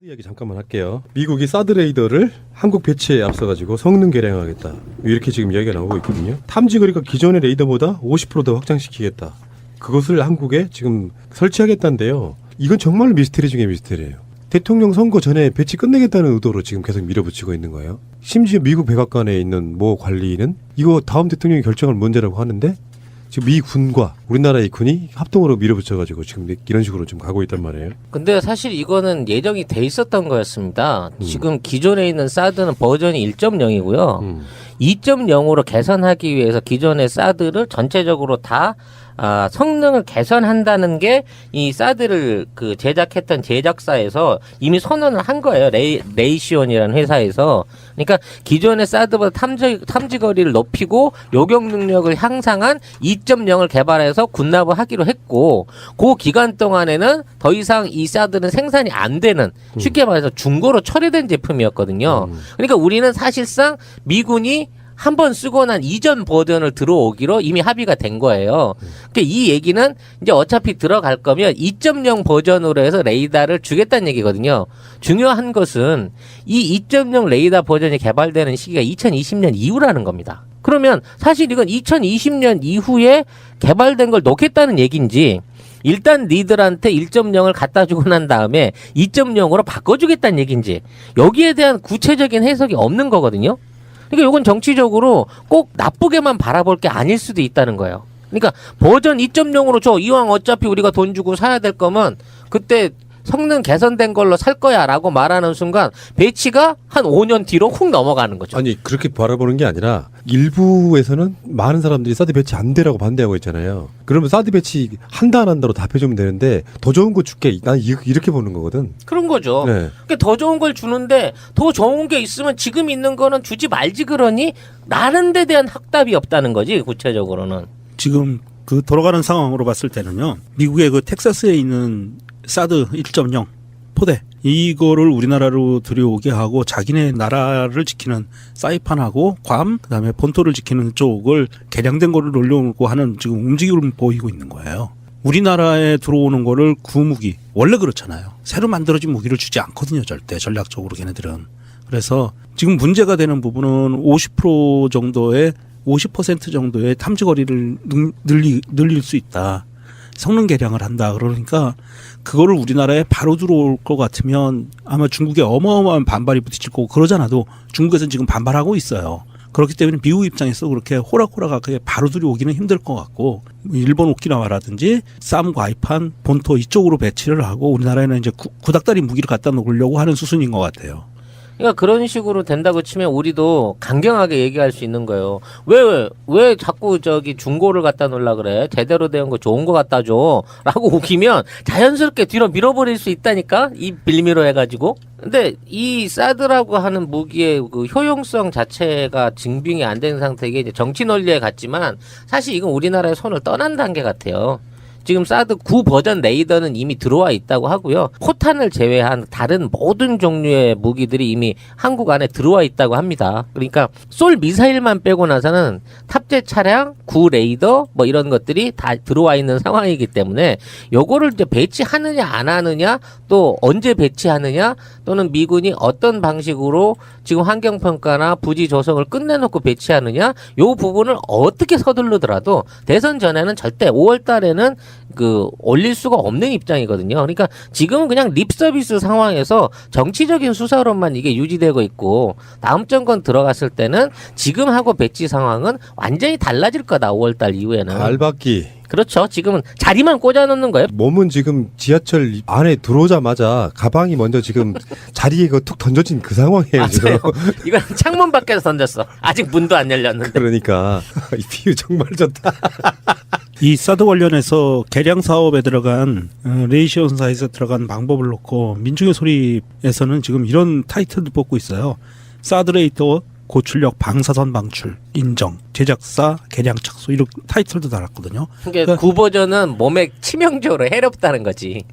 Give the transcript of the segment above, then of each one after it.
이야기 잠깐만 할게요. 미국이 사드 레이더를 한국 배치에 앞서가지고 성능 개량하겠다. 이렇게 지금 이야기가 나오고 있거든요. 탐지 거리가 기존의 레이더보다 50% 더 확장시키겠다. 그것을 한국에 지금 설치하겠다는데요. 이건 정말 미스테리 중에 미스테리예요. 대통령 선거 전에 배치 끝내겠다는 의도로 지금 계속 밀어붙이고 있는 거예요. 심지어 미국 백악관에 있는 모 관리인은 이거 다음 대통령이 결정할 문제라고 하는데 지금 미 군과 우리나라의 군이 합동으로 밀어붙여가지고 지금 이런 식으로 좀 가고 있단 말이에요. 근데 사실 이거는 예정이 돼 있었던 거였습니다. 지금 기존에 있는 사드는 버전이 1.0이고요. 2.0으로 개선하기 위해서 기존의 사드를 전체적으로 다 성능을 개선한다는 게 이 사드를 그 제작했던 제작사에서 이미 선언을 한 거예요. 레이시온이라는 회사에서. 그러니까 기존의 사드보다 탐지 거리를 높이고 요격 능력을 향상한 2.0을 개발해서 군납을 하기로 했고, 그 기간 동안에는 더 이상 이 사드는 생산이 안 되는, 쉽게 말해서 중고로 처리된 제품이었거든요. 그러니까 우리는 사실상 미군이 한 번 쓰고 난 이전 버전을 들어오기로 이미 합의가 된 거예요. 그러니까 이 얘기는 이제 어차피 들어갈 거면 2.0 버전으로 해서 레이더를 주겠다는 얘기거든요. 중요한 것은 이 2.0 레이더 버전이 개발되는 시기가 2020년 이후라는 겁니다. 그러면 사실 이건 2020년 이후에 개발된 걸 놓겠다는 얘기인지, 일단 니들한테 1.0을 갖다 주고 난 다음에 2.0으로 바꿔주겠다는 얘기인지, 여기에 대한 구체적인 해석이 없는 거거든요. 그러니까 이건 정치적으로 꼭 나쁘게만 바라볼 게 아닐 수도 있다는 거예요. 그러니까 버전 2.0으로 줘. 이왕 어차피 우리가 돈 주고 사야 될 거면 그때 성능 개선된 걸로 살 거야 라고 말하는 순간 배치가 한 5년 뒤로 훅 넘어가는 거죠. 아니 그렇게 바라보는 게 아니라 일부에서는 많은 사람들이 사드 배치 안 되라고 반대하고 있잖아요. 그러면 사드 배치 한다 안 한다로 답해주면 되는데 더 좋은 거 줄게. 난 이렇게 보는 거거든. 그런 거죠. 네. 그러니까 더 좋은 걸 주는데 더 좋은 게 있으면 지금 있는 거는 주지 말지 그러니 라는 데 대한 확답이 없다는 거지, 구체적으로는. 지금 그 돌아가는 상황으로 봤을 때는요. 미국의 그 텍사스에 있는 사드 1.0 포대 이거를 우리나라로 들여오게 하고 자기네 나라를 지키는 사이판하고 괌 그다음에 본토를 지키는 쪽을 개량된 거를 올려오고 하는 지금 움직임을 보이고 있는 거예요. 우리나라에 들어오는 거를 구무기 원래 그렇잖아요. 새로 만들어진 무기를 주지 않거든요. 절대 전략적으로 걔네들은. 그래서 지금 문제가 되는 부분은 50% 정도의 50% 정도의 탐지 거리를 늘릴 수 있다. 성능 개량을 한다. 그러니까 그거를 우리나라에 바로 들어올 것 같으면 아마 중국에 어마어마한 반발이 부딪힐 거고, 그러잖아도 중국에서는 지금 반발하고 있어요. 그렇기 때문에 미국 입장에서 그렇게 호락호락하게 바로 들여오기는 힘들 것 같고, 일본 오키나와라든지 쌈 과이판 본토 이쪽으로 배치를 하고 우리나라에는 이제 구닥다리 무기를 갖다 놓으려고 하는 수순인 것 같아요. 그러니까 그런 식으로 된다고 치면 우리도 강경하게 얘기할 수 있는 거예요. 왜 자꾸 저기 중고를 갖다 놓으려 그래? 제대로 된 거 좋은 거 갖다 줘. 라고 우기면 자연스럽게 뒤로 밀어버릴 수 있다니까? 이 빌미로 해가지고. 근데 이 사드라고 하는 무기의 그 효용성 자체가 증빙이 안 된 상태에 이제 정치 논리에 갔지만 사실 이건 우리나라의 손을 떠난 단계 같아요. 지금 사드 9 버전 레이더는 이미 들어와 있다고 하고요. 포탄을 제외한 다른 모든 종류의 무기들이 이미 한국 안에 들어와 있다고 합니다. 그러니까 쏠 미사일만 빼고 나서는 탑재 차량, 9 레이더 뭐 이런 것들이 다 들어와 있는 상황이기 때문에 요거를 이제 배치하느냐 안 하느냐, 또 언제 배치하느냐, 또는 미군이 어떤 방식으로 지금 환경평가나 부지 조성을 끝내놓고 배치하느냐, 요 부분을 어떻게 서둘르더라도 대선 전에는 절대 5월 달에는 올릴 수가 없는 입장이거든요. 그러니까 지금은 그냥 립서비스 상황에서 정치적인 수사로만 이게 유지되고 있고, 다음 정권 들어갔을 때는 지금하고 배치 상황은 완전히 달라질 거다. 5월 달 이후에는. 알박기. 그렇죠. 지금은 자리만 꽂아놓는 거예요. 몸은 지금 지하철 안에 들어오자마자 가방이 먼저 지금 자리에 툭 던져진 그 상황이에요. 지금. 이건 창문 밖에서 던졌어. 아직 문도 안 열렸는데. 그러니까 이 비유 정말 좋다. 이 사드 관련해서 개량 사업에 들어간 레이시온사에서 들어간 방법을 놓고 민중의 소리에서는 지금 이런 타이틀도 뽑고 있어요. 사드 레이더 고출력 방사선 방출 인정, 제작사 개량 착수, 이런 타이틀도 달았거든요. 그러니까 9 버전은 몸에 치명적으로 해롭다는 거지.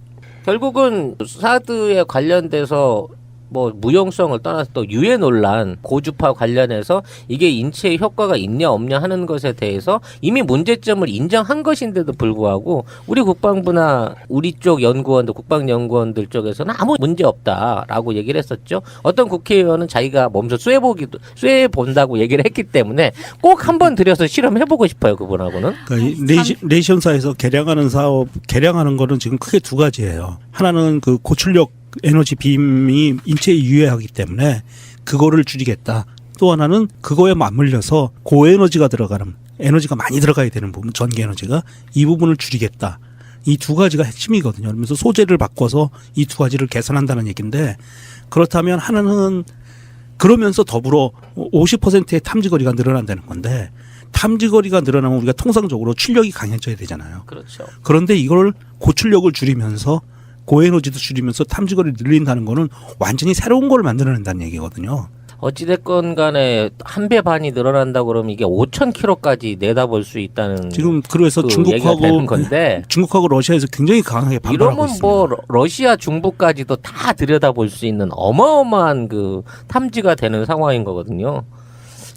결국은 사드에 관련돼서 뭐 무용성을 떠나서 또 유해 논란, 고주파 관련해서 이게 인체에 효과가 있냐 없냐 하는 것에 대해서 이미 문제점을 인정한 것인데도 불구하고 우리 국방부나 우리 쪽 연구원들, 국방연구원들 쪽에서는 아무 문제 없다라고 얘기를 했었죠. 어떤 국회의원은 자기가 몸소 쇠해 본다고 얘기를 했기 때문에 꼭 한번 들여서 실험해보고 싶어요, 그분하고는. 그러니까 이 레이션사에서 개량하는 거는 지금 크게 두 가지예요. 하나는 그 고출력 에너지 빔이 인체에 유해하기 때문에 그거를 줄이겠다. 또 하나는 그거에 맞물려서 고에너지가 들어가는, 에너지가 많이 들어가야 되는 부분, 전기 에너지가 이 부분을 줄이겠다. 이 두 가지가 핵심이거든요. 그러면서 소재를 바꿔서 이 두 가지를 개선한다는 얘기인데, 그렇다면 하나는 그러면서 더불어 50%의 탐지거리가 늘어난다는 건데, 탐지거리가 늘어나면 우리가 통상적으로 출력이 강해져야 되잖아요. 그렇죠. 그런데 이걸 고출력을 줄이면서 고에너지도 줄이면서 탐지거리를 늘린다는 거는 완전히 새로운 걸 만들어낸다는 얘기거든요. 어찌됐건 간에 한 배 반이 늘어난다고 그러면 이게 5,000km까지 내다볼 수 있다는 지금 그래서 그 얘기가 되는 건데 중국하고 러시아에서 굉장히 강하게 반발하고 이러면 있습니다. 뭐 러시아 중부까지도 다 들여다볼 수 있는 어마어마한 그 탐지가 되는 상황인 거거든요.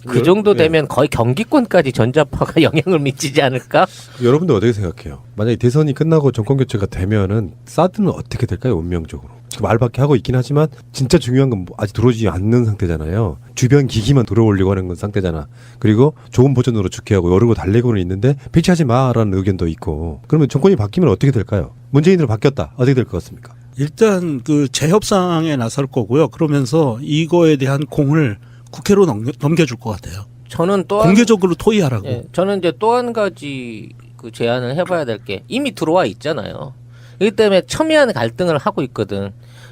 그 정도 되면 거의 경기권까지 전자파가 영향을 미치지 않을까? 여러분들 어떻게 생각해요? 만약에 대선이 끝나고 정권 교체가 되면은 사드는 어떻게 될까요? 운명적으로. 지금 말밖에 하고 있긴 하지만 진짜 중요한 건 아직 들어오지 않는 상태잖아요. 주변 기기만 들어오려고 하는 건 상태잖아. 그리고 좋은 버전으로 주게하고 여러 거 달래고는 있는데 배치하지 마라는 의견도 있고. 그러면 정권이 바뀌면 어떻게 될까요? 문재인으로 바뀌었다. 어떻게 될 것 같습니까? 일단 그 재협상에 나설 거고요. 그러면서 이거에 대한 공을 국회로 넘겨줄 것 같아요. 저는 또 공개적으로 토의하라고. 예, 저는 이제 또 한 가지 그 제안을 해봐야 될 게 이미 들어와 있잖아요. 이기 때문에 첨예한 갈등을 하고 있거든.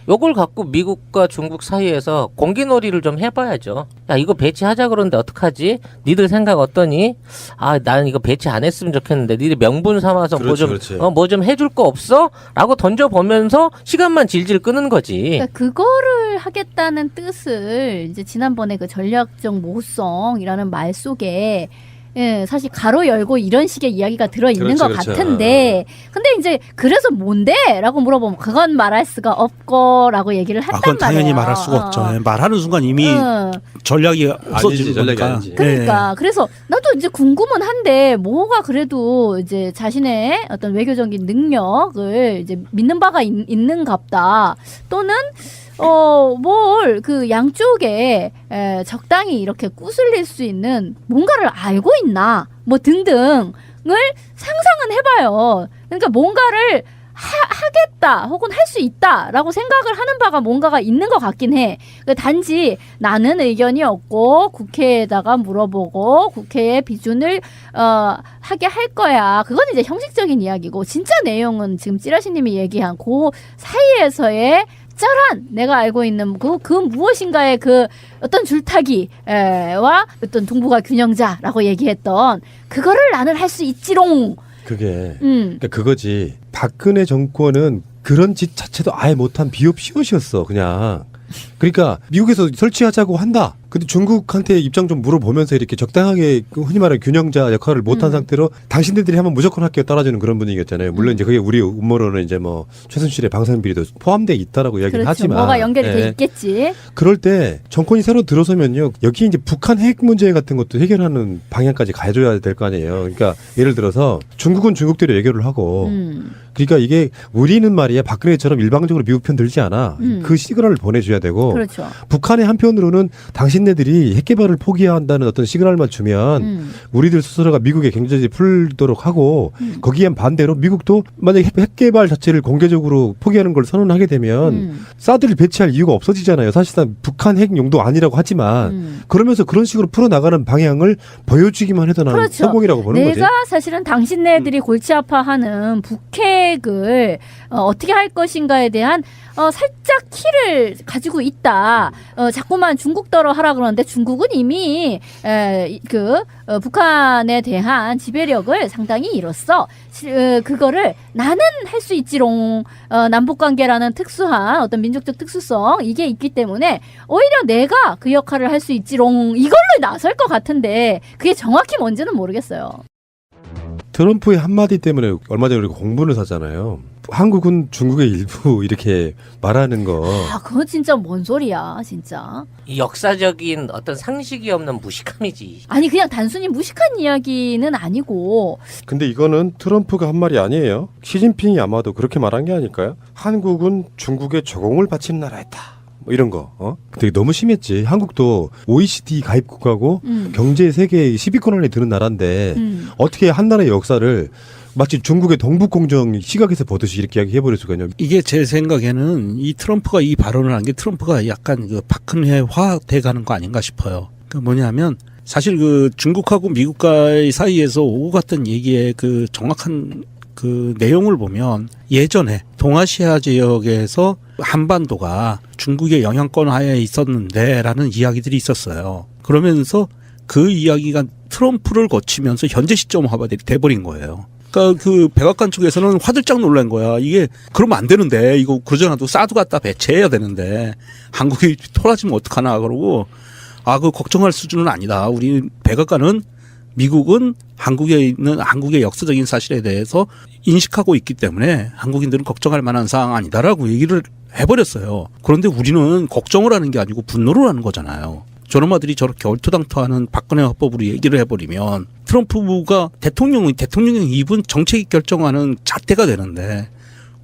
요걸 갖고 미국과 중국 사이에서 공기놀이를 좀 해봐야죠. 야, 이거 배치하자 그러는데 어떡하지? 니들 생각 어떠니? 아, 나는 이거 배치 안 했으면 좋겠는데 니들 명분 삼아서 그렇지. 뭐 좀 해줄 거 없어? 라고 던져보면서 시간만 질질 끄는 거지. 그러니까 그거를 하겠다는 뜻을 이제 지난번에 그 전략적 모호성이라는 말 속에 예, 사실 가로 열고 이런 식의 이야기가 들어있는 것 같은데 근데 이제 그래서 뭔데? 라고 물어보면 그건 말할 수가 없고라고 얘기를 한단 그건 말이에요. 당연히 말할 수가 없죠. 말하는 순간 이미 전략이 없어지는 전략이 거니까. 아니지. 그러니까 그래서 나도 이제 궁금은 한데 뭐가 그래도 이제 자신의 어떤 외교적인 능력을 이제 믿는 바가 있는갑다. 또는 뭘 그 양쪽에 적당히 이렇게 구슬릴 수 있는 뭔가를 알고 있나 뭐 등등을 상상은 해봐요. 그러니까 뭔가를 하겠다 혹은 할 수 있다라고 생각을 하는 바가 뭔가가 있는 것 같긴 해. 단지 나는 의견이 없고 국회에다가 물어보고 국회의 비준을 하게 할 거야. 그건 이제 형식적인 이야기고 진짜 내용은 지금 찌라시님이 얘기한 그 사이에서의 짤한 내가 알고 있는 그 무엇인가의 그 어떤 줄타기와 어떤 동북아 균형자라고 얘기했던 그거를 나는 할 수 있지롱. 그게 그러니까 그거지. 박근혜 정권은 그런 짓 자체도 아예 못한 비옵시옷이었어 그냥. 그러니까 미국에서 설치하자고 한다. 근데 중국한테 입장 좀 물어보면서 이렇게 적당하게 흔히 말하는 균형자 역할을 못한 상태로 당신들이 하면 무조건 할게요 따라주는 그런 분위기였잖아요. 물론 이제 그게 우리 음모론은 이제 뭐 최순실의 방송 비리도 포함되어 있다라고 이야기를 그렇죠. 하지만 뭐가 연결이 돼 예. 있겠지. 그럴 때 정권이 새로 들어서면요 여기 이제 북한 핵 문제 같은 것도 해결하는 방향까지 가져야 될 거 아니에요. 그러니까 예를 들어서 중국은 중국대로 해결을 하고 그러니까 이게 우리는 말이야 박근혜처럼 일방적으로 미국 편 들지 않아. 그 시그널을 보내줘야 되고 그렇죠. 북한의 한편으로는 당신네들이 핵 개발을 포기한다는 어떤 시그널만 주면 우리들 스스로가 미국의 경제지 풀도록 하고 거기에 반대로 미국도 만약에 핵 개발 자체를 공개적으로 포기하는 걸 선언하게 되면 사드를 배치할 이유가 없어지잖아요. 사실상 북한 핵 용도 아니라고 하지만 그러면서 그런 식으로 풀어나가는 방향을 보여주기만 해도 나는 그렇죠. 성공이라고 보는 거지. 내가 사실은 당신네들이 골치 아파하는 북핵을 어떻게 할 것인가에 대한 살짝 키를 가지고 있다. 자꾸만 중국더러 하라 그러는데 중국은 이미 북한에 대한 지배력을 상당히 잃었어. 그거를 나는 할 수 있지롱. 남북관계라는 특수한 어떤 민족적 특수성 이게 있기 때문에 오히려 내가 그 역할을 할 수 있지롱. 이걸로 나설 것 같은데 그게 정확히 뭔지는 모르겠어요. 트럼프의 한마디 때문에 얼마 전에 우리가 공분을 사잖아요. 한국은 중국의 일부 이렇게 말하는 거. 아, 그거 진짜 뭔 소리야, 진짜. 이 역사적인 어떤 상식이 없는 무식함이지. 아니, 그냥 단순히 무식한 이야기는 아니고. 근데 이거는 트럼프가 한 말이 아니에요. 시진핑이 아마도 그렇게 말한 게 아닐까요? 한국은 중국에 조공을 바치는 나라였다. 뭐 이런 거. 근데 너무 심했지. 한국도 OECD 가입 국가고 경제 세계 10위권 안에 드는 나라인데 어떻게 한 나라의 역사를 마치 중국의 동북공정 시각에서 보듯이 이렇게 이야기해버릴 수가 있냐. 이게 제 생각에는 이 트럼프가 이 발언을 한 게 트럼프가 약간 그 박근혜화 돼가는 거 아닌가 싶어요. 그 뭐냐면 사실 그 중국하고 미국과의 사이에서 오고 갔던 얘기의 그 정확한 그 내용을 보면 예전에 동아시아 지역에서 한반도가 중국의 영향권 하에 있었는데라는 이야기들이 있었어요. 그러면서 그 이야기가 트럼프를 거치면서 현재 시점화가 돼버린 거예요. 그러니까 그 백악관 쪽에서는 화들짝 놀란 거야. 이게 그러면 안 되는데 이거 그러잖아도 사드 갖다 배치해야 되는데 한국이 토라지면 어떡하나 그러고 그 걱정할 수준은 아니다. 우리 백악관은 미국은 한국에 있는 한국의 역사적인 사실에 대해서 인식하고 있기 때문에 한국인들은 걱정할 만한 사항 아니다라고 얘기를 해버렸어요. 그런데 우리는 걱정을 하는 게 아니고 분노를 하는 거잖아요. 저놈아들이 저렇게 얼토당토하는 박근혜 화법으로 얘기를 해버리면 트럼프가 대통령의 입은 정책이 결정하는 잣대가 되는데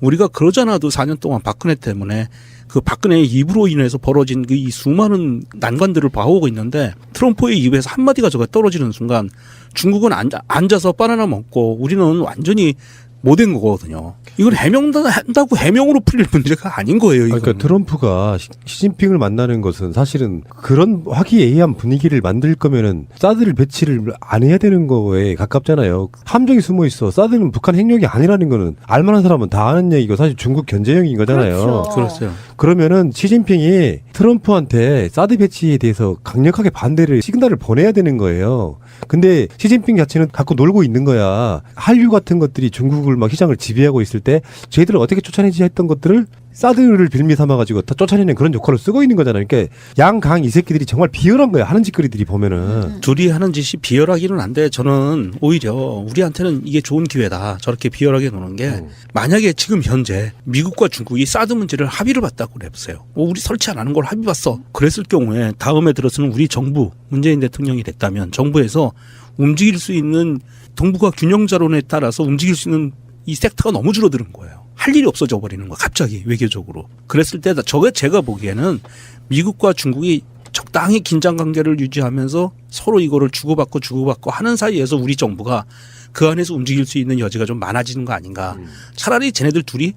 우리가 그러잖아도 4년 동안 박근혜 때문에 그 박근혜의 입으로 인해서 벌어진 그 이 수많은 난관들을 봐오고 있는데 트럼프의 입에서 한마디가 저거 떨어지는 순간 중국은 앉아서 바나나 먹고 우리는 완전히 못된 거거든요. 이걸 해명한다고 해명으로 풀릴 문제가 아닌 거예요. 이거는. 그러니까 트럼프가 시진핑을 만나는 것은 사실은 그런 화기애애한 분위기를 만들 거면은 사드를 배치를 안 해야 되는 거에 가깝잖아요. 함정이 숨어 있어. 사드는 북한 핵력이 아니라는 거는 알만한 사람은 다 아는 얘기고 사실 중국 견제형인 거잖아요. 그렇죠. 그러면은 시진핑이 트럼프한테 사드 배치에 대해서 강력하게 반대를 시그널을 보내야 되는 거예요. 근데 시진핑 자체는 갖고 놀고 있는 거야. 한류 같은 것들이 중국을 막 시장을 지배하고 있을 때 저희들을 어떻게 쫓아내지 했던 것들을 사드를 빌미 삼아가지고 다 쫓아내는 그런 역할을 쓰고 있는 거잖아요. 그러니까 양강 이 새끼들이 정말 비열한 거야. 하는 짓거리들이 보면은. 둘이 하는 짓이 비열하기는 한데 저는 오히려 우리한테는 이게 좋은 기회다. 저렇게 비열하게 노는 게 만약에 지금 현재 미국과 중국이 사드 문제를 합의를 봤다고 해보세요. 우리 설치 안 하는 걸 합의 봤어. 그랬을 경우에 다음에 들어서는 우리 정부 문재인 대통령이 됐다면 정부에서 움직일 수 있는 동북아 균형자론에 따라서 움직일 수 있는 이 섹터가 너무 줄어드는 거예요. 할 일이 없어져 버리는 거야. 갑자기 외교적으로. 그랬을 때 제가 보기에는 미국과 중국이 적당히 긴장 관계를 유지하면서 서로 이거를 주고받고 하는 사이에서 우리 정부가 그 안에서 움직일 수 있는 여지가 좀 많아지는 거 아닌가. 차라리 쟤네들 둘이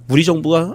우리 정부가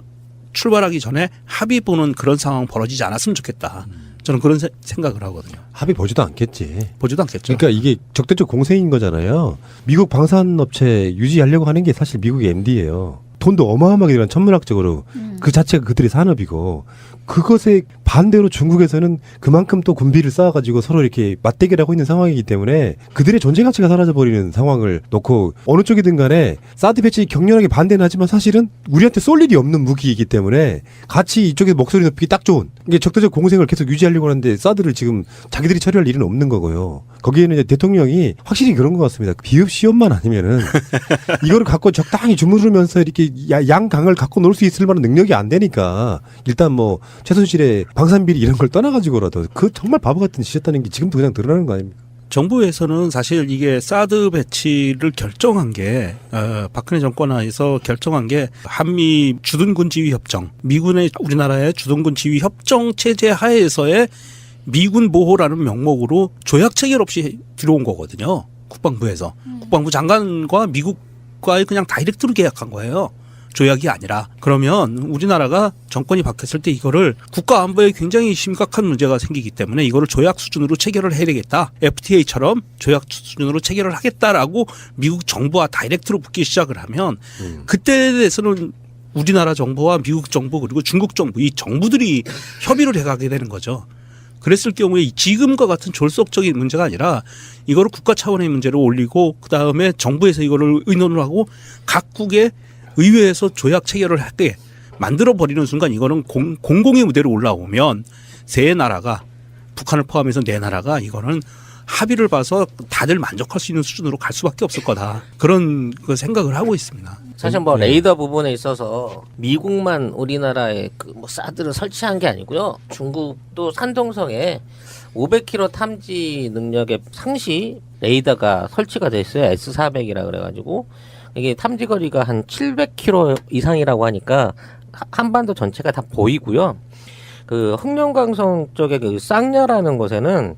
출발하기 전에 합의 보는 그런 상황 벌어지지 않았으면 좋겠다. 저는 그런 생각을 하거든요. 합의 보지도 않겠지. 보지도 않겠죠. 그러니까 이게 적대적 공세인 거잖아요. 미국 방산업체 유지하려고 하는 게 사실 미국의 MD예요. 돈도 어마어마하게 들어간 천문학적으로 그 자체가 그들의 산업이고 그것에 반대로 중국에서는 그만큼 또 군비를 쌓아가지고 서로 이렇게 맞대결 하고 있는 상황이기 때문에 그들의 존재 가치가 사라져버리는 상황을 놓고 어느 쪽이든 간에 사드 배치 격렬하게 반대는 하지만 사실은 우리한테 쏠 일이 없는 무기이기 때문에 같이 이쪽에서 목소리 높이기 딱 좋은 이게 적대적 공생을 계속 유지하려고 하는데 사드를 지금 자기들이 처리할 일은 없는 거고요. 거기에는 이제 대통령이 확실히 그런 것 같습니다. 비읍시험만 아니면은 이거를 갖고 적당히 주무르면서 이렇게 양강을 갖고 놀 수 있을 만한 능력이 안 되니까 일단 뭐 최순실의 방산비리 이런 걸 떠나가지고라도 그 정말 바보 같은 짓이었다는 게 지금도 그냥 드러나는 거 아닙니까? 정부에서는 사실 이게 사드 배치를 결정한 게 박근혜 정권 하에서 결정한 게 한미 주둔군 지휘 협정, 미군의 우리나라의 주둔군 지휘 협정 체제 하에서의 미군 보호라는 명목으로 조약 체결 없이 들어온 거거든요. 국방부에서 국방부 장관과 미국과의 그냥 다이렉트로 계약한 거예요. 조약이 아니라. 그러면 우리나라가 정권이 바뀌었을 때 이거를 국가 안보에 굉장히 심각한 문제가 생기기 때문에 이거를 조약 수준으로 체결을 해야 되겠다. FTA처럼 조약 수준으로 체결을 하겠다라고 미국 정부와 다이렉트로 붙기 시작을 하면 그때에 대해서는 우리나라 정부와 미국 정부 그리고 중국 정부 이 정부들이 협의를 해가게 되는 거죠. 그랬을 경우에 지금과 같은 졸속적인 문제가 아니라 이거를 국가 차원의 문제로 올리고 그다음에 정부에서 이거를 의논을 하고 각국의 의회에서 조약 체결을 하게 만들어버리는 순간 이거는 공공의 무대로 올라오면 세 나라가 북한을 포함해서 네 나라가 이거는 합의를 봐서 다들 만족할 수 있는 수준으로 갈 수밖에 없을 거다. 그런 그 생각을 하고 있습니다. 사실 뭐 레이더 부분에 있어서 미국만 우리나라에 그 뭐 사드를 설치한 게 아니고요. 중국도 산동성에 500km 탐지 능력의 상시 레이더가 설치가 돼 있어요. S400이라 그래가지고 이게 탐지 거리가 한 700km 이상이라고 하니까 한반도 전체가 다 보이고요. 그 흑룡강성 쪽에 그 쌍녀라는 곳에는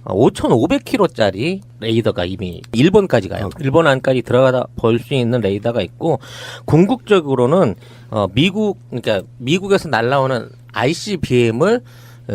5,500km짜리 레이더가 이미 일본까지 가요. 일본 안까지 들어가다 볼 수 있는 레이더가 있고, 궁극적으로는 그러니까 미국에서 날라오는 ICBM을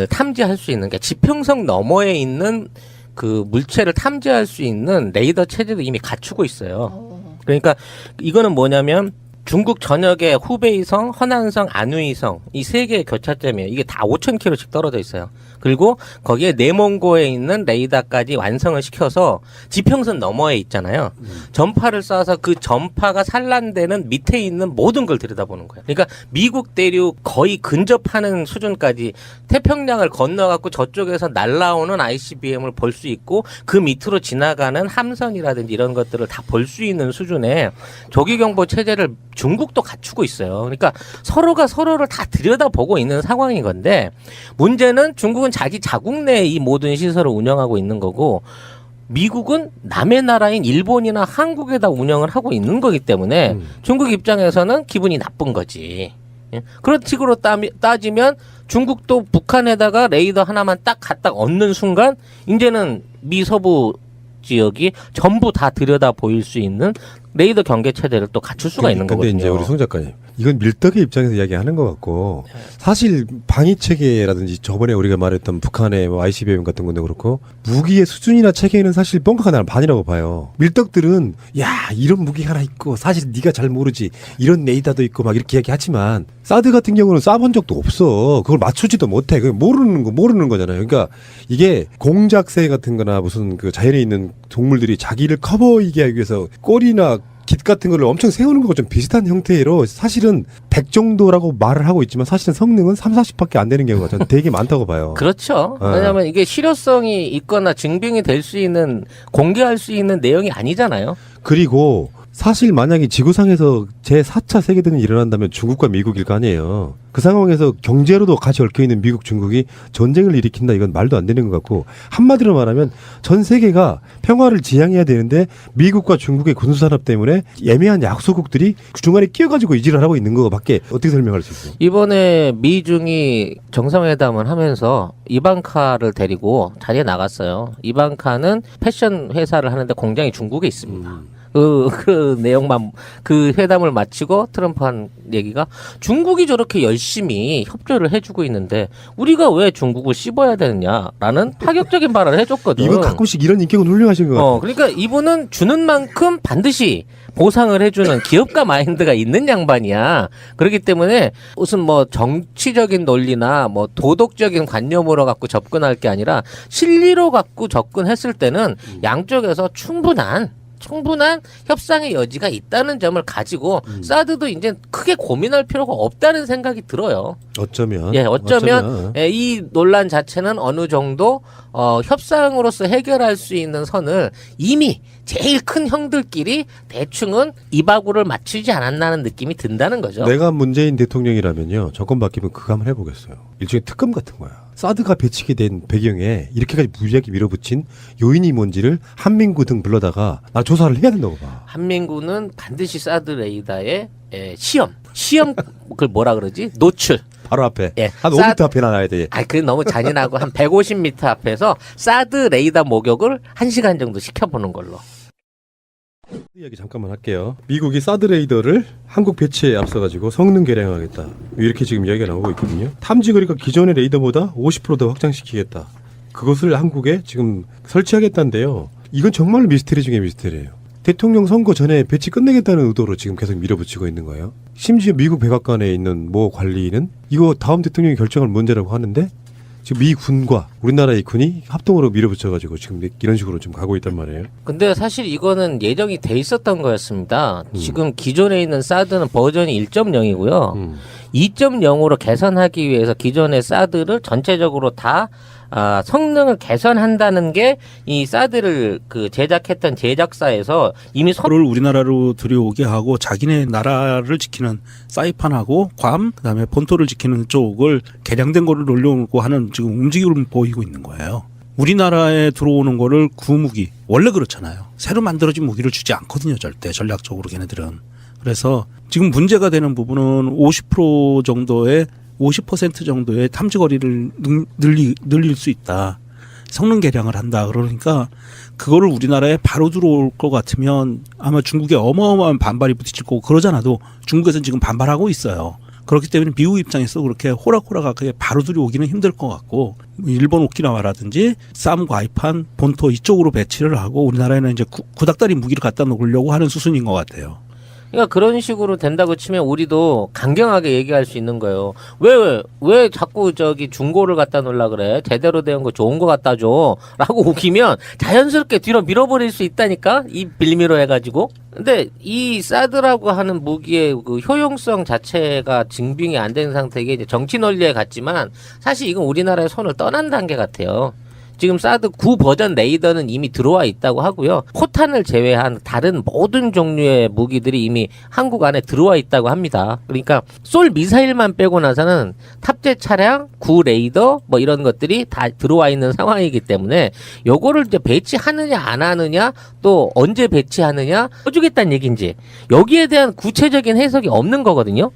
탐지할 수 있는, 그러니까 지평선 너머에 있는 그 물체를 탐지할 수 있는 레이더 체제도 이미 갖추고 있어요. 그러니까 이거는 뭐냐면 중국 전역에 후베이성, 허난성, 안우이성 이 세 개의 교차점이에요. 이게 다 5,000km씩 떨어져 있어요. 그리고 거기에 내몽고에 있는 레이더까지 완성을 시켜서 지평선 너머에 있잖아요. 전파를 쏴서 그 전파가 산란되는 밑에 있는 모든 걸 들여다보는 거예요. 그러니까 미국 대륙 거의 근접하는 수준까지 태평양을 건너갖고 저쪽에서 날라오는 ICBM을 볼 수 있고 그 밑으로 지나가는 함선이라든지 이런 것들을 다 볼 수 있는 수준의 조기경보 체제를 중국도 갖추고 있어요. 그러니까 서로가 서로를 다 들여다보고 있는 상황인 건데, 문제는 중국은 자기 자국 내에 이 모든 시설을 운영하고 있는 거고, 미국은 남의 나라인 일본이나 한국에다 운영을 하고 있는 거기 때문에 중국 입장에서는 기분이 나쁜 거지. 예? 그런 식으로 따지면 중국도 북한에다가 레이더 하나만 딱 갖다 얹는 순간 이제는 미서부 지역이 전부 다 들여다 보일 수 있는 레이더 경계 체제를 또 갖출 수가 있는 거거든요. 근데 이제 우리 송 작가님, 이건 밀떡의 입장에서 이야기하는 것 같고, 사실 방위 체계라든지 저번에 우리가 말했던 북한의 뭐 ICBM 같은 것도 그렇고 무기의 수준이나 체계는 사실 뻥카가 나는 반이라고 봐요. 밀떡들은 야 이런 무기가 하나 있고 사실 네가 잘 모르지 이런 레이더도 있고 막 이렇게 이야기하지만 사드 같은 경우는 쏴본 적도 없어. 그걸 맞추지도 못해. 그냥 모르는 거잖아요. 그러니까 이게 공작새 같은거나 무슨 그 자연에 있는 동물들이 자기를 커버이게 하기 위해서 꼬리나 깃 같은 거를 엄청 세우는 거가 좀 비슷한 형태로 사실은 100 정도라고 말을 하고 있지만 사실은 성능은 30-40밖에 안 되는 경우가 저는 되게 많다고 봐요. 그렇죠. 왜냐하면 이게 실효성이 있거나 증빙이 될 수 있는, 공개할 수 있는 내용이 아니잖아요. 그리고 사실 만약에 지구상에서 제4차 세계대전이 일어난다면 중국과 미국일 거 아니에요. 그 상황에서 경제로도 같이 얽혀있는 미국, 중국이 전쟁을 일으킨다, 이건 말도 안 되는 것 같고, 한마디로 말하면 전 세계가 평화를 지향해야 되는데 미국과 중국의 군수산업 때문에 애매한 약소국들이 중간에 끼어가지고 이질을 하고 있는 거밖에 어떻게 설명할 수 있어요? 이번에 미중이 정상회담을 하면서 이방카를 데리고 자리에 나갔어요. 이방카는 패션 회사를 하는데 공장이 중국에 있습니다. 그 내용만, 그 회담을 마치고 트럼프 한 얘기가, 중국이 저렇게 열심히 협조를 해주고 있는데 우리가 왜 중국을 씹어야 되느냐라는 파격적인 발언을 해줬거든. 이분 가끔씩 이런 인격은 훌륭하신 것 같아요. 그러니까 이분은 주는 만큼 반드시 보상을 해주는 기업가 마인드가 있는 양반이야. 그렇기 때문에 무슨 뭐 정치적인 논리나 뭐 도덕적인 관념으로 갖고 접근할 게 아니라 실리로 갖고 접근했을 때는 양쪽에서 충분한 협상의 여지가 있다는 점을 가지고 사드도 이제 크게 고민할 필요가 없다는 생각이 들어요. 어쩌면 이 논란 자체는 어느 정도 협상으로서 해결할 수 있는 선을 이미 제일 큰 형들끼리 대충은 이바구를 맞추지 않았나는 느낌이 든다는 거죠. 내가 문재인 대통령이라면요, 정권 바뀌면 그거 한번 해보겠어요. 일종의 특검 같은 거야. 사드가 배치게 된 배경에 이렇게까지 무리하게 밀어붙인 요인이 뭔지를 한민구 등 불러다가 나 조사를 해야 된다고 봐. 한민구는 반드시 사드 레이더의 시험 그걸 뭐라 그러지? 노출. 바로 앞에. 예. 한 5m 앞에 놔야 돼. 그게 너무 잔인하고 한 150m 앞에서 사드 레이더 목욕을 1시간 정도 시켜보는 걸로. 이야기 잠깐만 할게요. 미국이 사드 레이더를 한국 배치에 앞서가지고 성능 개량하겠다, 이렇게 지금 이야기가 나오고 있거든요. 탐지 거리가 기존의 레이더보다 50% 더 확장시키겠다. 그것을 한국에 지금 설치하겠다는데요. 이건 정말 미스테리 중에 미스테리예요. 대통령 선거 전에 배치 끝내겠다는 의도로 지금 계속 밀어붙이고 있는 거예요. 심지어 미국 백악관에 있는 모 관리인은 이거 다음 대통령이 결정할 문제라고 하는데 지금 미 군과 우리나라의 군이 합동으로 밀어붙여가지고 지금 이런 식으로 좀 가고 있단 말이에요. 근데 사실 이거는 예정이 돼 있었던 거였습니다. 지금 기존에 있는 사드는 버전이 1.0이고요. 2.0으로 개선하기 위해서 기존의 사드를 전체적으로 다 성능을 개선한다는 게 이 사드를 그 제작했던 제작사에서 이미 를 우리나라로 들여오게 하고 자기네 나라를 지키는 사이판하고 괌 그다음에 본토를 지키는 쪽을 개량된 거를 올려오고 하는 지금 움직임을 보이고 있는 거예요. 우리나라에 들어오는 거를 구무기 원래 그렇잖아요. 새로 만들어진 무기를 주지 않거든요. 절대 전략적으로 걔네들은. 그래서 지금 문제가 되는 부분은 50% 정도의 50% 정도의 탐지거리를 늘릴 수 있다. 성능 개량을 한다. 그러니까 그거를 우리나라에 바로 들어올 것 같으면 아마 중국에 어마어마한 반발이 부딪힐 거고 그러잖아도 중국에서는 지금 반발하고 있어요. 그렇기 때문에 미국 입장에서 그렇게 호락호락하게 바로 들여오기는 힘들 것 같고 일본 오키나와라든지 쌈 과이판 본토 이쪽으로 배치를 하고 우리나라에는 이제 구닥다리 무기를 갖다 놓으려고 하는 수순인 것 같아요. 그러니까 그런 식으로 된다고 치면 우리도 강경하게 얘기할 수 있는 거예요. 왜 자꾸 저기 중고를 갖다 놓으려 그래? 제대로 된 거 좋은 거 갖다 줘. 라고 우기면 자연스럽게 뒤로 밀어버릴 수 있다니까? 이 빌미로 해가지고. 근데 이 사드라고 하는 무기의 그 효용성 자체가 증빙이 안 된 상태에 이제 정치 논리에 갔지만 사실 이건 우리나라의 손을 떠난 단계 같아요. 지금 사드 9 버전 레이더는 이미 들어와 있다고 하고요. 포탄을 제외한 다른 모든 종류의 무기들이 이미 한국 안에 들어와 있다고 합니다. 그러니까 쏠 미사일만 빼고 나서는 탑재 차량, 9 레이더 뭐 이런 것들이 다 들어와 있는 상황이기 때문에 요거를 이제 배치하느냐 안 하느냐 또 언제 배치하느냐 해주겠다는 얘기인지 여기에 대한 구체적인 해석이 없는 거거든요.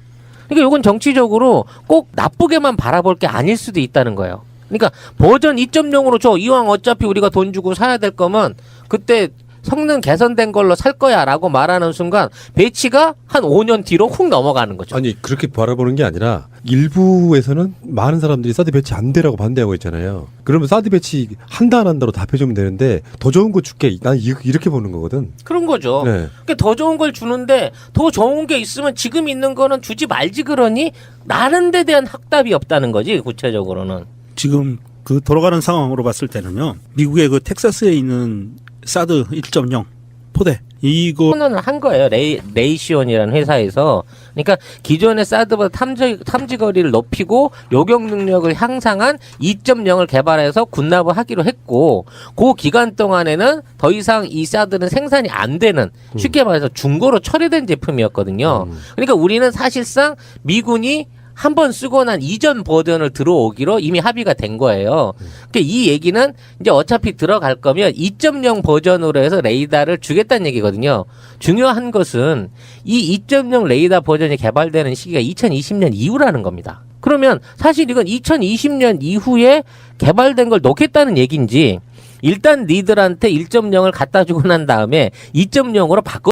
그러니까 요건 정치적으로 꼭 나쁘게만 바라볼 게 아닐 수도 있다는 거예요. 그러니까 버전 2.0으로 줘. 이왕 어차피 우리가 돈 주고 사야 될 거면 그때 성능 개선된 걸로 살 거야 라고 말하는 순간 배치가 한 5년 뒤로 훅 넘어가는 거죠. 아니 그렇게 바라보는 게 아니라 일부에서는 많은 사람들이 사드 배치 안 되라고 반대하고 있잖아요. 그러면 사드 배치 한다 안 한다로 답해주면 되는데 더 좋은 거 줄게. 난 이렇게 보는 거거든. 그런 거죠. 네. 그러니까 더 좋은 걸 주는데 더 좋은 게 있으면 지금 있는 거는 주지 말지 그러니 나는 데 대한 확답이 없다는 거지 구체적으로는. 지금 그 돌아가는 상황으로 봤을 때는요. 미국의 그 텍사스에 있는 사드 1.0 포대 이거 선언을 한 거예요. 레이시온이라는 회사에서. 그러니까 기존의 사드보다 탐지 거리를 높이고 요격 능력을 향상한 2.0을 개발해서 군납을 하기로 했고 그 기간 동안에는 더 이상 이 사드는 생산이 안 되는 쉽게 말해서 중고로 처리된 제품이었거든요. 그러니까 우리는 사실상 미군이 한 번 쓰고 난 이전 버전을 들어오기로 이미 합의가 된 거예요. 그러니까 이 얘기는 이제 어차피 들어갈 거면 2.0 버전으로 해서 레이더를 주겠다는 얘기거든요. 중요한 것은 이 2.0 레이더 버전이 개발되는 시기가 2020년 이후라는 겁니다. 그러면 사실 이건 2020년 이후에 개발된 걸 놓겠다는 얘기인지 일단 니들한테 1.0을 갖다 주고 난 다음에 2.0으로 바꿔